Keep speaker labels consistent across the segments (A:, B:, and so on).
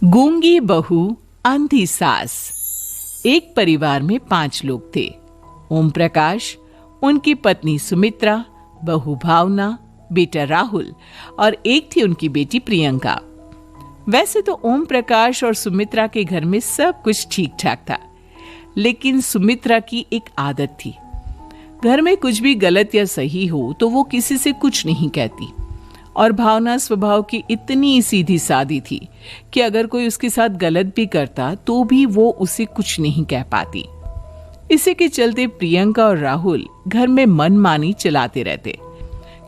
A: गूंगी बहू अंधी सास। एक परिवार में 5 लोग थे। ओम प्रकाश, उनकी पत्नी सुमित्रा, बहू भावना, बेटा राहुल और एक थी उनकी बेटी प्रियंका। वैसे तो ओम प्रकाश और सुमित्रा के घर में सब कुछ ठीक ठाक था, लेकिन सुमित्रा की एक आदत थी। घर में कुछ भी गलत या सही हो तो वो किसी से कुछ नहीं कहती। और भावना स्वभाव की इतनी सीधी सादी थी कि अगर कोई उसके साथ गलत भी करता तो भी वो उसे कुछ नहीं कह पाती। इसी के चलते प्रियंका और राहुल घर में मनमानी चलाते रहते,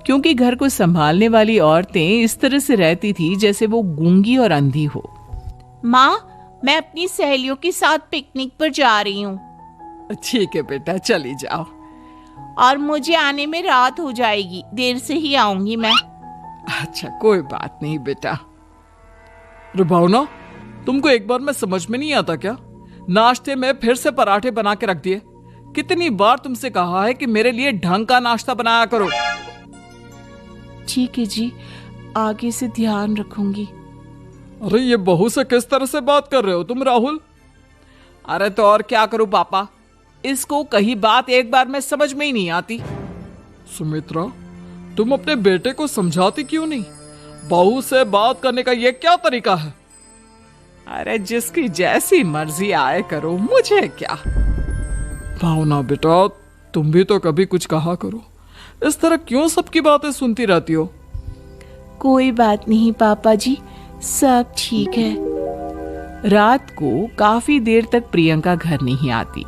A: क्योंकि घर को संभालने वाली औरतें इस तरह से रहती थी जैसे वो गूंगी और अंधी हो।
B: माँ, मैं अपनी सहेलियों के साथ पिकनिक पर जा रही हूँ।
A: ठीक है बेटा, चली जाओ।
B: और मुझे आने में रात हो जाएगी, देर से ही आऊंगी मैं।
A: अच्छा, कोई बात नहीं बेटा। अरे भावना, तुमको एक बार में समझ में नहीं आता क्या? नाश्ते में फिर से पराठे बना के रख दिए। कितनी बार तुमसे कहा है कि मेरे लिए ढंग का नाश्ता बनाया करो।
B: ठीक है जी, आगे से ध्यान रखूंगी।
A: अरे ये बहू से किस तरह से बात कर रहे हो तुम राहुल? अरे तो और क्या करूं पापा, इसको कही बात एक बार में समझ में ही नहीं आती। सुमित्रा, तुम अपने बेटे को समझाती क्यों नहीं? बहू से बात करने का ये क्या तरीका है? अरे जिसकी जैसी मर्जी आए करो, मुझे क्या। भावना बेटा, तुम भी तो कभी कुछ कहा करो। इस तरह क्यों सबकी बातें सुनती रहती हो?
B: कोई बात नहीं पापा जी, सब ठीक है।
A: रात को काफी देर तक प्रियंका घर नहीं आती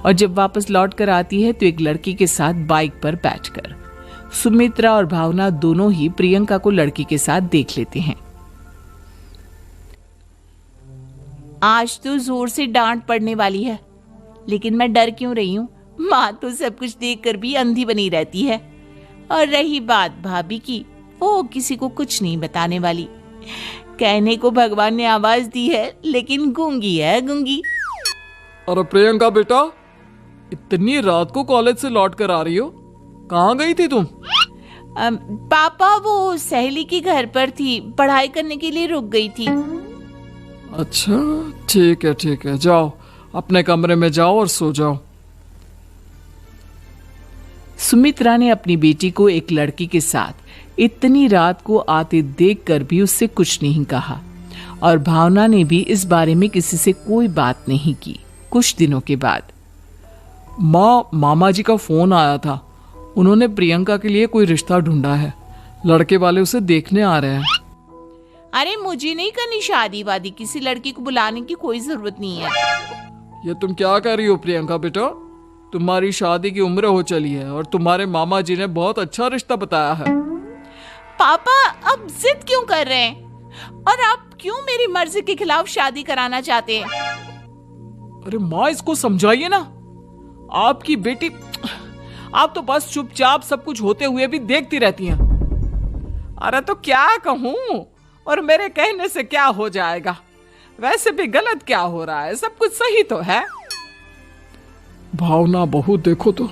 A: और जब वापस लौट कर आती है तो एक लड़की के साथ बाइक पर बैठकर। सुमित्रा और भावना दोनों ही प्रियंका को लड़की के साथ देख लेते हैं।
B: आज तो जोर से डांट पड़ने वाली है, लेकिन मैं डर क्यों रही हूँ? माँ तो सब कुछ देखकर भी अंधी बनी रहती है। और रही बात भाभी की, वो किसी को कुछ नहीं बताने वाली। कहने को भगवान ने आवाज दी है, लेकिन गूंगी है गूंगी।
A: अरे प्रियंका बेटा, इतनी रात को कॉलेज से लौट कर आ रही हो? कहाँ गई थी तुम?
B: पापा, वो सहेली के घर पर थी, पढ़ाई करने के लिए रुक गई थी।
A: अच्छा, ठीक है, जाओ अपने कमरे में जाओ और सो जाओ। सुमित्रा ने अपनी बेटी को एक लड़की के साथ इतनी रात को आते देखकर भी उससे कुछ नहीं कहा और भावना ने भी इस बारे में किसी से कोई बात नहीं की। कुछ दिनों के बाद मामा जी का फोन आया था। उन्होंने प्रियंका के लिए कोई रिश्ता ढूंढा है। लड़के वाले उसे देखने आ रहे हैं।
B: अरे मुझे नहीं करनी शादी वादी, किसी लड़की को बुलाने की कोई जरूरत नहीं है।
A: ये तुम क्या कर रही हो प्रियंका बेटा? तुम्हारी शादी की उम्र हो चली है और तुम्हारे मामा जी ने बहुत अच्छा रिश्ता बताया है।
B: पापा, अब जिद क्यों कर रहे हैं? और आप क्यों मेरी मर्जी के खिलाफ शादी कराना चाहते हैं?
A: अरे माँ, इसको समझाइए ना। आपकी बेटी, आप तो बस चुपचाप सब कुछ होते हुए भी देखती रहती हैं। अरे तो क्या कहूँ, और मेरे कहने से क्या हो जाएगा? वैसे भी गलत क्या हो रहा है, सब कुछ सही तो है। भावना बहू, देखो तो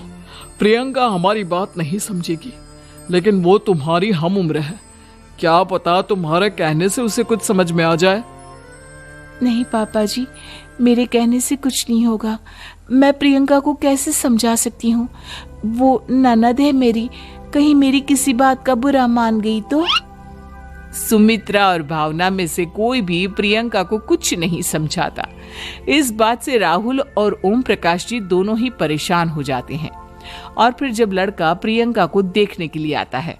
A: प्रियंका हमारी बात नहीं समझेगी, लेकिन वो तुम्हारी हम उम्र है। क्या पता तुम्हारे कहने से उसे कुछ समझ में आ जाए।
B: नहीं पापा जी, मेरे कहने से कुछ नहीं होगा। मैं प्रियंका को कैसे समझा सकती हूँ? वो ननद है मेरी, कहीं मेरी किसी बात का बुरा मान गई तो?
A: सुमित्रा और भावना में से कोई भी प्रियंका को कुछ नहीं समझाता। इस बात से राहुल और ओम प्रकाश जी दोनों ही परेशान हो जाते हैं। और फिर जब लड़का प्रियंका को देखने के लिए आता है,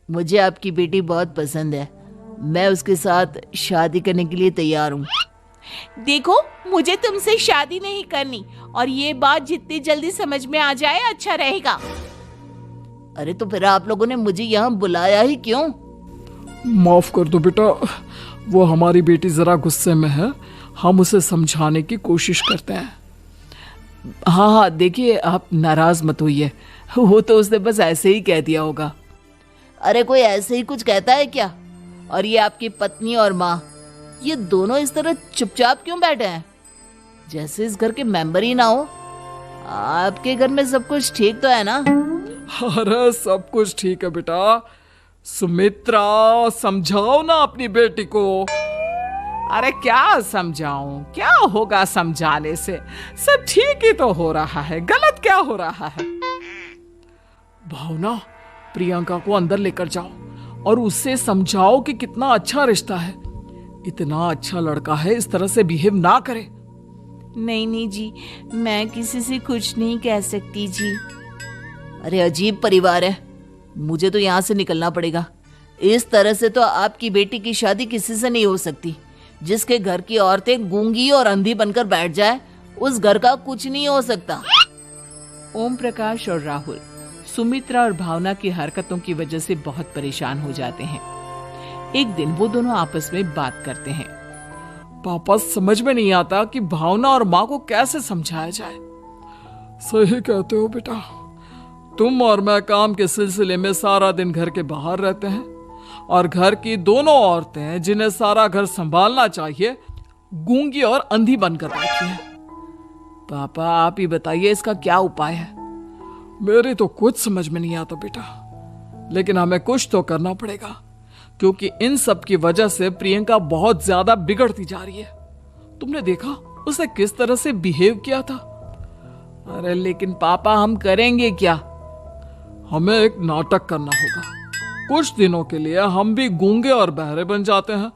B: मुझे आपकी बेटी बहुत पसंद है, मैं उसके साथ शादी करने के लिए तैयार हूँ। देखो, मुझे तुमसे शादी नहीं करनी, और ये बात जितनी जल्दी समझ में आ जाए अच्छा रहेगा। अरे तो फिर आप लोगों ने मुझे यहाँ बुलाया ही क्यों?
A: माफ कर दो बेटा, वो हमारी बेटी जरा गुस्से में है, हम उसे समझाने की कोशिश करते हैं। हाँ, देखिए आप नाराज मत होइए, वो तो उसने बस ऐसे ही कह दिया होगा।
B: अरे कोई ऐसे ही कुछ कहता है क्या? और ये आपकी पत्नी और माँ, ये दोनों इस तरह चुपचाप क्यों बैठे हैं, जैसे इस घर के मेंबर ही ना हो? आपके घर में सब कुछ ठीक तो है ना?
A: अरे सब कुछ ठीक है बेटा। सुमित्रा, समझाओ ना अपनी बेटी को। अरे क्या समझाऊं, क्या होगा समझाने से? सब ठीक ही तो हो रहा है, गलत क्या हो रहा है? भावना, प्रियंका को अंदर लेकर जाओ और उससे समझाओ कि कितना अच्छा रिश्ता है। इतना अच्छा लड़का है, इस तरह से बिहेव ना करे।
B: नहीं जी, मैं किसी से कुछ नहीं कह सकती जी। अरे अजीब परिवार है, मुझे तो यहाँ से निकलना पड़ेगा। इस तरह से तो आपकी बेटी की शादी किसी से नहीं हो सकती। जिसके घर की औरतें गूंगी और अंधी बनकर बैठ जाए, उस घर का कुछ नहीं हो सकता।
A: ओम प्रकाश और राहुल सुमित्रा और भावना की हरकतों की वजह से बहुत परेशान हो जाते हैं। एक दिन वो दोनों आपस में बात करते हैं। पापा, समझ में नहीं आता कि भावना और माँ को कैसे समझाया जाए। सही कहते हो बेटा, तुम और मैं काम के सिलसिले में सारा दिन घर के बाहर रहते हैं और घर की दोनों औरतें जिन्हें सारा घर संभालना चाहिए, गूंगी और अंधी बनकर बैठी हैं। पापा, आप ही बताइए इसका क्या उपाय है? मेरी तो कुछ समझ में नहीं आता बेटा, लेकिन हमें कुछ तो करना पड़ेगा, क्योंकि इन सब की वजह से प्रियंका बहुत ज्यादा बिगड़ती जा रही है। तुमने देखा उसे किस तरह से बिहेव किया था। अरे लेकिन पापा, हम करेंगे क्या? हमें एक नाटक करना होगा। कुछ दिनों के लिए हम भी गूंगे और बहरे बन जाते हैं,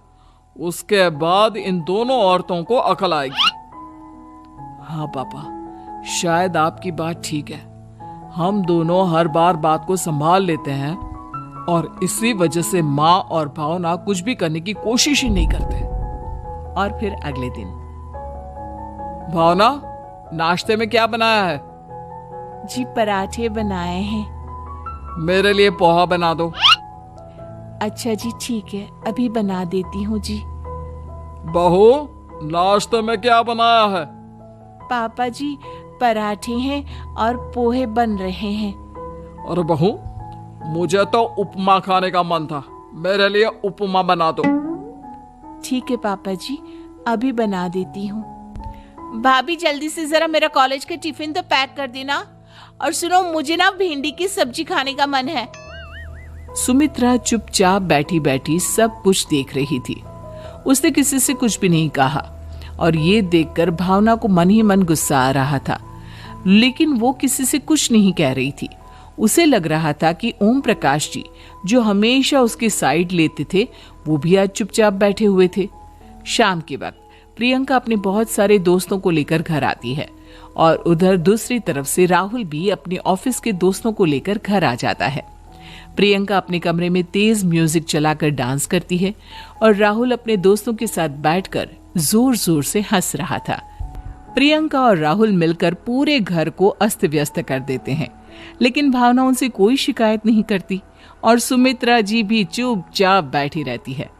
A: उसके बाद इन दोनों औरतों को अकल आएगी। हाँ पापा, शायद आपकी बात ठीक है। हम दोनों हर बार बात को संभाल लेते हैं और इसी वजह से माँ और भावना कुछ भी करने की कोशिश ही नहीं करते। और फिर अगले दिन, भावना, नाश्ते में क्या बनाया है?
B: जी, पराठे बनाए हैं।
A: मेरे लिए पोहा बना दो।
B: अच्छा जी, ठीक है, अभी बना देती हूँ जी।
A: बहू, नाश्ते में क्या बनाया है?
B: पापा जी, पराठे हैं और पोहे बन रहे हैं।
A: अरे बहू, मुझे तो उपमा खाने का मन था, मेरे लिए उपमा बना दो।
B: ठीक है पापा जी, अभी बना देती हूँ। भाभी, जल्दी से जरा मेरा कॉलेज का टिफिन तो पैक कर देना। और सुनो, मुझे ना भिंडी की सब्जी खाने का मन है। सुमित्रा चुपचाप बैठी बैठी सब कुछ देख रही थी। उसने किसी से कुछ भी नहीं कहा और ये देखकर भावना को मन ही मन गुस्सा आ रहा था, लेकिन वो किसी से कुछ नहीं कह रही थी। उसे लग रहा था कि ओम प्रकाश जी, जो हमेशा उसकी साइड लेते थे, वो भी आज चुपचाप बैठे हुए थे। शाम के वक्त प्रियंका अपने बहुत सारे दोस्तों को लेकर घर आती है और उधर दूसरी तरफ से राहुल भी अपने ऑफिस के दोस्तों को लेकर घर आ जाता है। प्रियंका अपने कमरे में तेज म्यूजिक चलाकर डांस करती है और राहुल अपने दोस्तों के साथ बैठकर जोर जोर से हंस रहा था। प्रियंका और राहुल मिलकर पूरे घर को अस्त व्यस्त कर देते हैं, लेकिन भावना उनसे कोई शिकायत नहीं करती और सुमित्रा जी भी चुपचाप बैठी रहती है।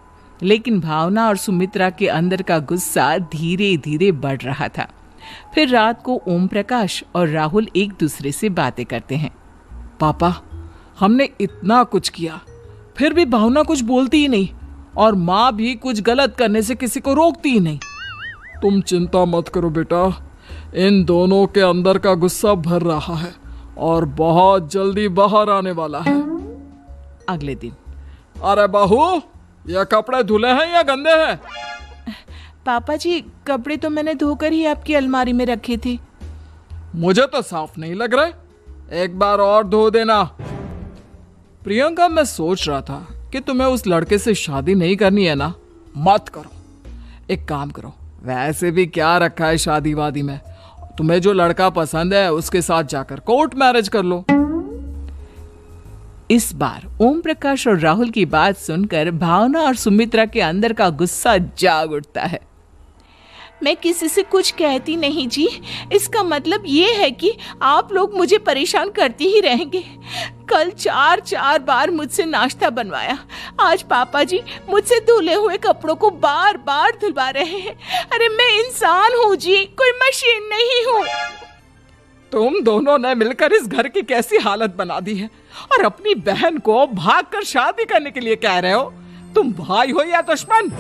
B: लेकिन भावना और सुमित्रा के अंदर का गुस्सा धीरे धीरे बढ़ रहा था। फिर रात को ओम प्रकाश और राहुल एक दूसरे से बातें करते हैं। पापा, हमने इतना कुछ किया, फिर भी भावना कुछ बोलती ही नहीं और माँ भी कुछ गलत करने से किसी को रोकती ही नहीं। तुम चिंता मत करो बेटा, इन दोनों के अंदर का गुस्सा भर रहा है और बहुत जल्दी बाहर आने वाला है। अगले दिन, अरे बहू, ये कपड़े धुले हैं या गंदे हैं? पापा जी, कपड़े तो मैंने धोकर ही आपकी अलमारी में रखे थे। मुझे तो साफ नहीं लग रहे, एक बार और धो देना। प्रियंका, मैं सोच रहा था कि तुम्हें उस लड़के से शादी नहीं करनी है ना। मत करो, एक काम करो, वैसे भी क्या रखा है शादी वादी में, तुम्हें जो लड़का पसंद है उसके साथ जाकर कोर्ट मैरिज कर लो। इस बार ओम प्रकाश और राहुल की बात सुनकर भावना और सुमित्रा के अंदर का गुस्सा जाग उठता है। मैं किसी से कुछ कहती नहीं जी, इसका मतलब ये है कि आप लोग मुझे परेशान करते ही रहेंगे। कल 4 बार मुझसे नाश्ता बनवाया, आज पापा जी मुझसे धुले हुए कपड़ों को बार बार धुलवा रहे हैं। अरे मैं इंसान हूँ जी, कोई मशीन नहीं हूँ। तुम दोनों ने मिलकर इस घर की कैसी हालत बना दी है और अपनी बहन को भागकर शादी करने के लिए कह रहे हो। तुम भाई हो या दुश्मन?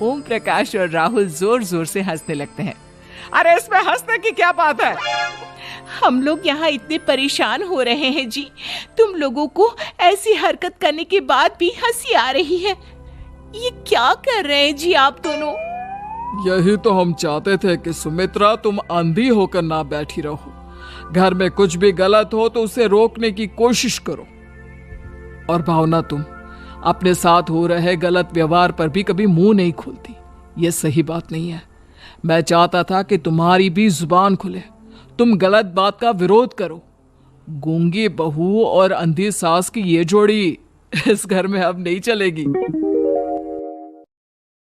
B: ओम प्रकाश और राहुल जोर जोर से हंसने लगते हैं। अरे इसमें हंसने की क्या बात है? हम लोग यहाँ इतने परेशान हो रहे हैं जी, तुम लोगों को ऐसी हरकत करने के बाद भी हंसी आ रही है। ये क्या कर रहे हैं जी आप दोनों?
C: यही तो हम चाहते थे कि सुमित्रा तुम अंधी होकर ना बैठी रहो। घर में कुछ भी गलत हो तो उसे रोकने की कोशिश करो। और भावना, तुम अपने साथ हो रहे गलत व्यवहार पर भी कभी मुंह नहीं खोलती। यह सही बात नहीं है। मैं चाहता था कि तुम्हारी भी जुबान खुले, तुम गलत बात का विरोध करो। गूंगी बहू और अंधी सास की ये जोड़ी इस घर में अब नहीं चलेगी।